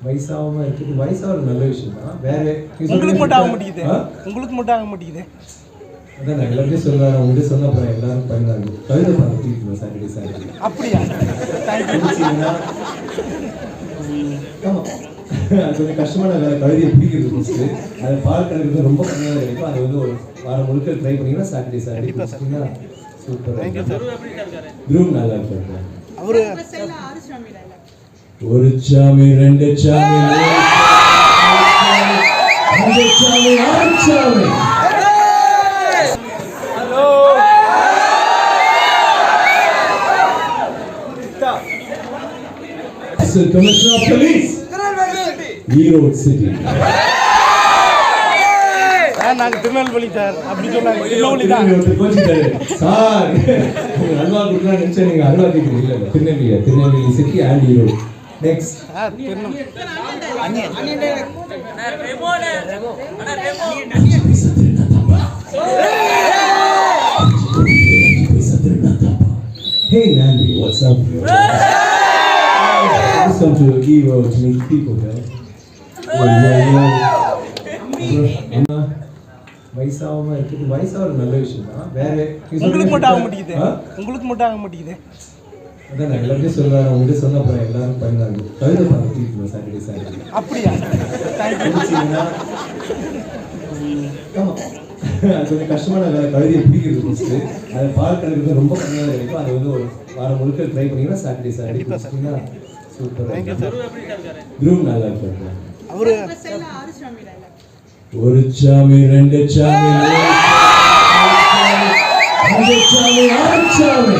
வயசாகாம இருக்குது. வயசாகிறது நல்ல விஷயம் தான். வேற உங்களுக்கு மட்டும் ஆக மாட்டேங்குது. உங்களுக்கு மட்டும் ஆக மாட்டேங்குது. அதான் நான் எல்லாத்தையும் சொல்லுவேன். உங்கள்கிட்ட சொன்ன அப்புறம் எல்லாரும் பண்ணாங்க. கவிதை பாடம் தூக்கிக்கணும் சாட்டர்டே அப்படியா? ஆமாம், அது கொஞ்சம் கஷ்டமான வேலை. கவிதையை பிடிக்கிறது ஃபஸ்ட்டு அதை பார்க்கறதுக்கு ரொம்ப கம்மியாக கிடைக்கும். அதை வந்து ஒரு வாரம் முழுக்க ட்ரை பண்ணிங்கன்னா சாட்டர்டே பிடிச்சிங்கன்னா சூப்பராக. குரூப் நல்லா இருக்காங்க. அவரு ஒரு சாமி, ரெண்டு சாமி, அஞ்சு சாமி, ஆறு சாமி. Hello Commissioner of Police, Erode City. நாங்க திருநெல்வேலி சார். அப்படி சொன்னாங்க. திருநெல்வேலி தான் சார். அல்வா கொடுக்கலாம் நினைச்சேன். நீங்க அல்வா கேட்குறீங்க. Tirunelveli city and Erode. Next Hey Nandi, what's up? Welcome to Erode to meet people, man. வயசாகாம இருக்குது. வயசாகிறது நல்ல விஷயம் தான். வேற உங்களுக்கு மட்டும் ஆக மாட்டேங்குது. உங்களுக்கு மட்டும் ஆக மாட்டேங்குது. அதான் நான் எல்லாத்தையும் சொல்லுவேன். உங்கள்கிட்ட சொன்ன அப்புறம் எல்லாரும் பண்ணாங்க. கவிதை பாடம் தூக்கிக்கணும் சாட்டர்டே அப்படியா? ஆமாம், அது கொஞ்சம் கஷ்டமான வேலை. கவிதையை பிடிக்கிறது ஃபஸ்ட்டு அதை பார்க்கறதுக்கு ரொம்ப கம்மியாக கிடைக்கும். அதை வந்து ஒரு வாரம் முழுக்க ட்ரை பண்ணிங்கன்னா சாட்டர்டே பிடிச்சிங்கன்னா சூப்பராக. குரூப் நல்லா இருக்காங்க. அவரு ஒரு சாமி, ரெண்டு சாமி, அஞ்சு சாமி, ஆறு சாமி.